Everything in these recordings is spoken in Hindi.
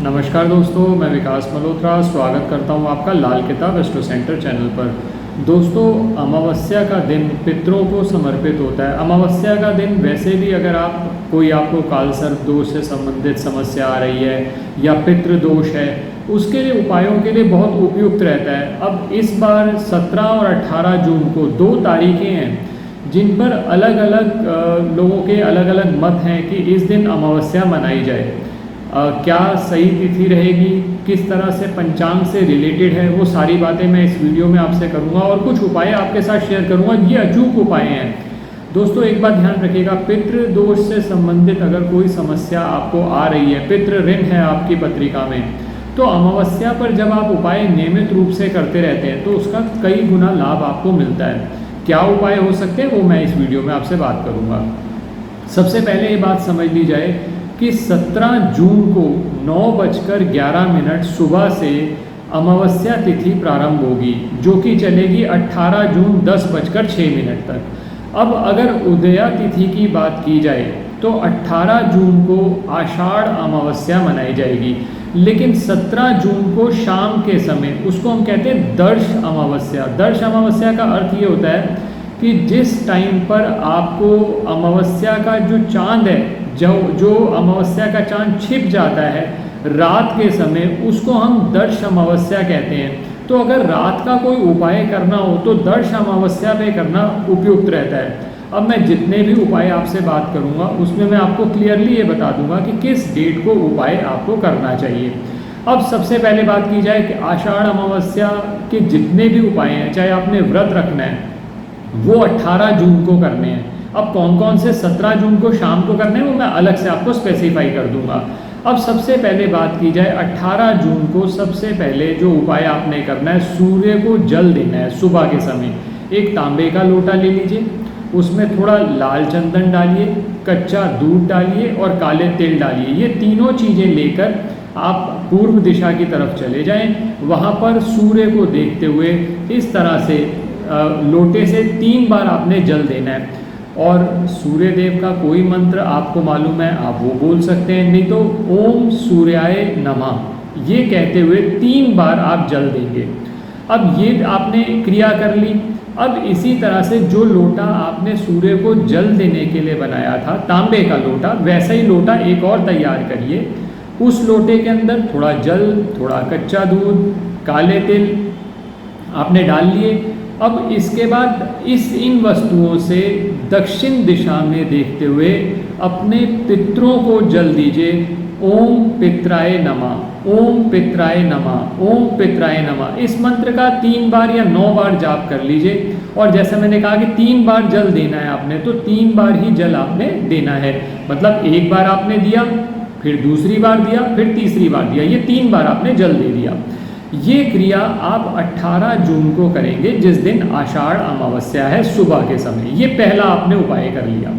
नमस्कार दोस्तों, मैं विकास मल्होत्रा स्वागत करता हूं आपका लाल किताब एस्ट्रो सेंटर चैनल पर। दोस्तों, अमावस्या का दिन पितरों को समर्पित होता है। अमावस्या का दिन वैसे भी अगर आपको कालसर्प दोष से संबंधित समस्या आ रही है या पितृ दोष है, उसके लिए उपायों के लिए बहुत उपयुक्त रहता है। अब इस बार 17 और 18 जून को 2 तारीखें हैं जिन पर अलग अलग लोगों के अलग अलग मत हैं कि इस दिन अमावस्या मनाई जाए। क्या सही तिथि रहेगी, किस तरह से पंचांग से रिलेटेड है, वो सारी बातें मैं इस वीडियो में आपसे करूंगा और कुछ उपाय आपके साथ शेयर करूंगा। ये अचूक उपाय हैं। दोस्तों, एक बात ध्यान रखिएगा, पितृ दोष से संबंधित अगर कोई समस्या आपको आ रही है, पितृ ऋण है आपकी पत्रिका में, तो अमावस्या पर जब आप उपाय नियमित रूप से करते रहते हैं तो उसका कई गुना लाभ आपको मिलता है। क्या उपाय हो सकते हैं वो मैं इस वीडियो में आपसे बात करूँगा। सबसे पहले ये बात समझ ली जाए कि 17 जून को 9:11 सुबह से अमावस्या तिथि प्रारंभ होगी, जो कि चलेगी 18 जून 10:06 तक। अब अगर उदया तिथि की बात की जाए तो 18 जून को आषाढ़ अमावस्या मनाई जाएगी, लेकिन 17 जून को शाम के समय उसको हम कहते हैं दर्श अमावस्या। दर्श अमावस्या का अर्थ ये होता है कि जिस टाइम पर आपको अमावस्या का जो चांद है, जो अमावस्या का चांद छिप जाता है रात के समय, उसको हम दर्श अमावस्या कहते हैं। तो अगर रात का कोई उपाय करना हो तो दर्श अमावस्या पे करना उपयुक्त रहता है। अब मैं जितने भी उपाय आपसे बात करूंगा उसमें मैं आपको क्लियरली ये बता दूंगा कि किस डेट को उपाय आपको करना चाहिए। अब सबसे पहले बात की जाए कि आषाढ़ अमावस्या के जितने भी उपाय हैं, चाहे आपने व्रत रखना है, वो 18 जून को करने हैं। अब कौन कौन से 17 जून को शाम को करने हैं वो मैं अलग से आपको स्पेसिफाई कर दूंगा। अब सबसे पहले बात की जाए 18 जून को, सबसे पहले जो उपाय आपने करना है, सूर्य को जल देना है सुबह के समय। एक तांबे का लोटा ले लीजिए, उसमें थोड़ा लाल चंदन डालिए, कच्चा दूध डालिए और काले तिल डालिए। ये तीनों चीज़ें लेकर आप पूर्व दिशा की तरफ चले जाएं। वहाँ पर सूर्य को देखते हुए इस तरह से लोटे से 3 बार आपने जल देना है। और सूर्य देव का कोई मंत्र आपको मालूम है आप वो बोल सकते हैं, नहीं तो ओम सूर्याय नमः ये कहते हुए 3 बार आप जल देंगे। अब ये आपने क्रिया कर ली। अब इसी तरह से जो लोटा आपने सूर्य को जल देने के लिए बनाया था, तांबे का लोटा, वैसा ही लोटा एक और तैयार करिए। उस लोटे के अंदर थोड़ा जल, थोड़ा कच्चा दूध, काले तिल आपने डाल लिए। अब इसके बाद इन वस्तुओं से दक्षिण दिशा में देखते हुए अपने पितरों को जल दीजिए। ओम पित्राय नमः, ओम पित्राय नमः, ओम पित्राय नमः। इस मंत्र का 3 बार या 9 बार जाप कर लीजिए। और जैसे मैंने कहा कि 3 बार जल देना है आपने, तो 3 बार ही जल आपने देना है। मतलब एक बार आपने दिया, फिर दूसरी बार दिया, फिर तीसरी बार दिया, ये 3 बार आपने जल दे दिया। ये क्रिया आप 18 जून को करेंगे, जिस दिन आषाढ़ अमावस्या है सुबह के समय। ये पहला आपने उपाय कर लिया।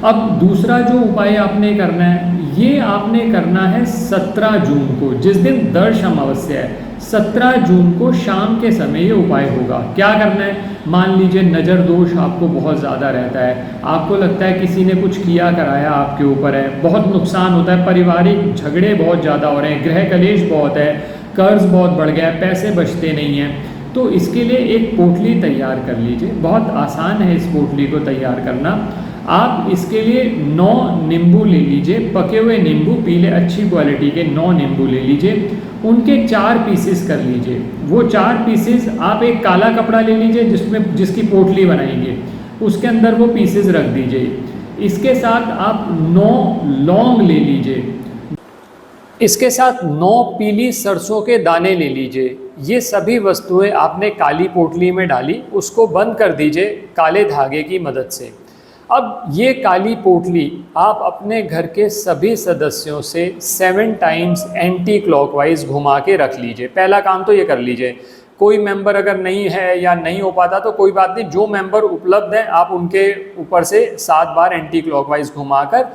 अब दूसरा जो उपाय आपने करना है, ये आपने करना है 17 जून को, जिस दिन दर्श अमावस्या है। 17 जून को शाम के समय ये उपाय होगा। क्या करना है, मान लीजिए नज़र दोष आपको बहुत ज़्यादा रहता है, आपको लगता है किसी ने कुछ किया कराया आपके ऊपर है, बहुत नुकसान होता है, पारिवारिक झगड़े बहुत ज़्यादा हो रहे हैं, गृह कलेश बहुत है, कर्ज बहुत बढ़ गया है, पैसे बचते नहीं हैं, तो इसके लिए एक पोटली तैयार कर लीजिए। बहुत आसान है इस पोटली को तैयार करना। आप इसके लिए 9 नींबू ले लीजिए, पके हुए नींबू, पीले अच्छी क्वालिटी के 9 नींबू ले लीजिए, उनके 4 पीसेस कर लीजिए। वो 4 पीसेस आप एक काला कपड़ा ले लीजिए जिसकी पोटली बनाएंगे, उसके अंदर वो पीसेस रख दीजिए। इसके साथ आप 9 लौंग ले लीजिए, इसके साथ 9 पीली सरसों के दाने ले लीजिए। ये सभी वस्तुएं आपने काली पोटली में डाली, उसको बंद कर दीजिए काले धागे की मदद से। अब ये काली पोटली आप अपने घर के सभी सदस्यों से 7 टाइम्स एंटी क्लॉकवाइज घुमा के रख लीजिए। पहला काम तो ये कर लीजिए। कोई मेंबर अगर नहीं है या नहीं हो पाता तो कोई बात नहीं, जो मेंबर उपलब्ध हैं आप उनके ऊपर से 7 बार एंटी क्लॉकवाइज घुमाकर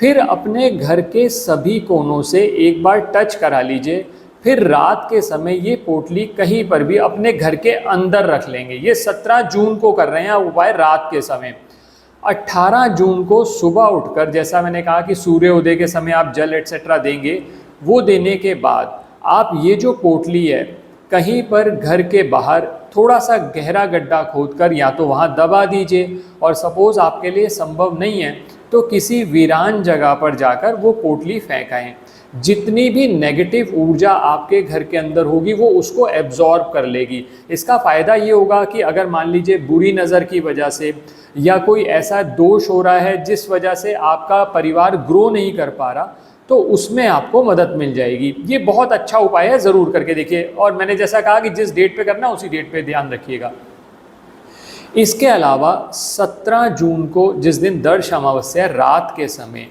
फिर अपने घर के सभी कोनों से एक बार टच करा लीजिए। फिर रात के समय ये पोटली कहीं पर भी अपने घर के अंदर रख लेंगे। ये 17 जून को कर रहे हैं उपाय रात के समय। 18 जून को सुबह उठकर, जैसा मैंने कहा कि सूर्योदय के समय आप जल एटसेट्रा देंगे, वो देने के बाद आप ये जो पोटली है कहीं पर घर के बाहर थोड़ा सा गहरा गड्ढा खोदकर या तो वहाँ दबा दीजिए, और सपोज़ आपके लिए संभव नहीं है तो किसी वीरान जगह पर जाकर वो पोटली फेंक आएँ। जितनी भी नेगेटिव ऊर्जा आपके घर के अंदर होगी वो उसको एब्जॉर्ब कर लेगी। इसका फ़ायदा ये होगा कि अगर मान लीजिए बुरी नज़र की वजह से या कोई ऐसा दोष हो रहा है जिस वजह से आपका परिवार ग्रो नहीं कर पा रहा, तो उसमें आपको मदद मिल जाएगी। ये बहुत अच्छा उपाय है, ज़रूर करके देखिए। और मैंने जैसा कहा कि जिस डेट पे करना उसी डेट पे ध्यान रखिएगा। इसके अलावा 17 जून को, जिस दिन दर्श अमावस्या, रात के समय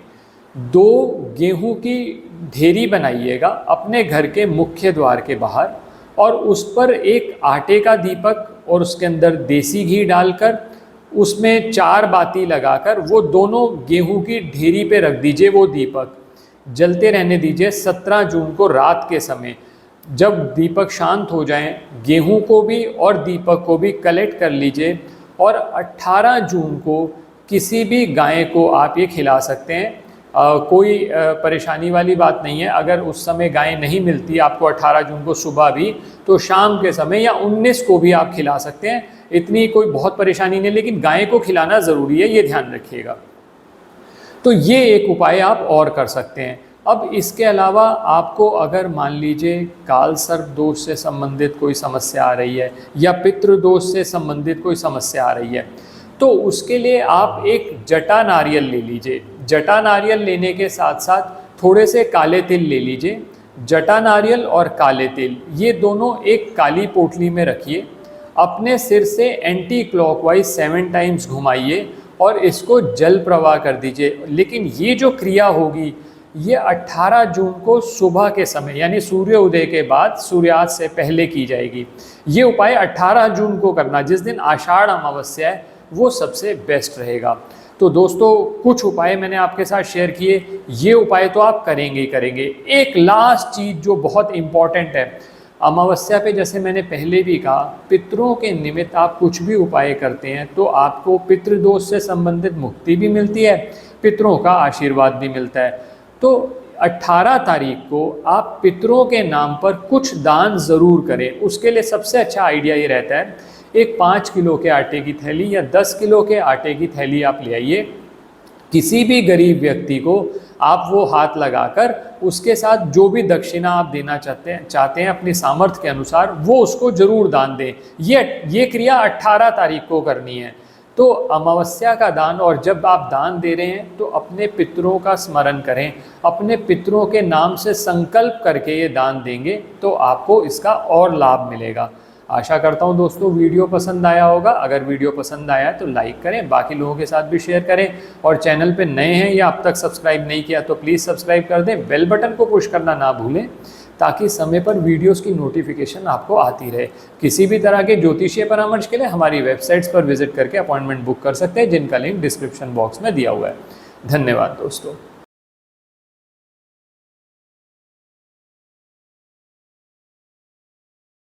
2 गेहूं की ढेरी बनाइएगा अपने घर के मुख्य द्वार के बाहर, और उस पर एक आटे का दीपक और उसके अंदर देसी घी डालकर उसमें 4 बाती लगाकर वो दोनों गेहूं की ढेरी पे रख दीजिए। वो दीपक जलते रहने दीजिए 17 जून को रात के समय। जब दीपक शांत हो जाएं, गेहूं को भी और दीपक को भी कलेक्ट कर लीजिए, और 18 जून को किसी भी गाय को आप ये खिला सकते हैं। कोई परेशानी वाली बात नहीं है। अगर उस समय गाय नहीं मिलती आपको 18 जून को सुबह भी, तो शाम के समय या 19 को भी आप खिला सकते हैं। इतनी कोई बहुत परेशानी नहीं, लेकिन गाय को खिलाना ज़रूरी है, ये ध्यान रखिएगा। तो ये एक उपाय आप और कर सकते हैं। अब इसके अलावा आपको अगर मान लीजिए काल सर्प दोष से संबंधित कोई समस्या आ रही है या पितृ दोष से संबंधित कोई समस्या आ रही है, तो उसके लिए आप एक जटा नारियल ले लीजिए। जटा नारियल लेने के साथ साथ थोड़े से काले तिल ले लीजिए। जटा नारियल और काले तिल ये दोनों एक काली पोटली में रखिए, अपने सिर से एंटी क्लॉकवाइज 7 टाइम्स घुमाइए और इसको जल प्रवाह कर दीजिए। लेकिन ये जो क्रिया होगी ये 18 जून को सुबह के समय, यानी सूर्य उदय के बाद, सूर्यास्त से पहले की जाएगी। ये उपाय 18 जून को करना, जिस दिन आषाढ़ अमावस्या है, वो सबसे बेस्ट रहेगा। तो दोस्तों, कुछ उपाय मैंने आपके साथ शेयर किए, ये उपाय तो आप करेंगे ही करेंगे। एक लास्ट चीज़ जो बहुत इम्पॉर्टेंट है, अमावस्या पे जैसे मैंने पहले भी कहा, पितरों के निमित्त आप कुछ भी उपाय करते हैं तो आपको पितृदोष से संबंधित मुक्ति भी मिलती है, पितरों का आशीर्वाद भी मिलता है। तो 18 तारीख को आप पितरों के नाम पर कुछ दान ज़रूर करें। उसके लिए सबसे अच्छा आइडिया ये रहता है, एक 5 किलो के आटे की थैली या 10 किलो के आटे की थैली आप ले आइए। किसी भी गरीब व्यक्ति को आप वो हाथ लगाकर उसके साथ जो भी दक्षिणा आप देना चाहते हैं अपनी सामर्थ्य के अनुसार, वो उसको ज़रूर दान दें। ये क्रिया 18 तारीख को करनी है। तो अमावस्या का दान, और जब आप दान दे रहे हैं तो अपने पितरों का स्मरण करें, अपने पितरों के नाम से संकल्प करके ये दान देंगे तो आपको इसका और लाभ मिलेगा। आशा करता हूँ दोस्तों वीडियो पसंद आया होगा। अगर वीडियो पसंद आया है तो लाइक करें, बाकी लोगों के साथ भी शेयर करें, और चैनल पे नए हैं या अब तक सब्सक्राइब नहीं किया तो प्लीज़ सब्सक्राइब कर दें। बेल बटन को पुश करना ना भूलें ताकि समय पर वीडियोस की नोटिफिकेशन आपको आती रहे। किसी भी तरह के ज्योतिषीय परामर्श के लिए हमारी वेबसाइट्स पर विजिट करके अपॉइंटमेंट बुक कर सकते हैं, जिनका लिंक डिस्क्रिप्शन बॉक्स में दिया हुआ है। धन्यवाद दोस्तों।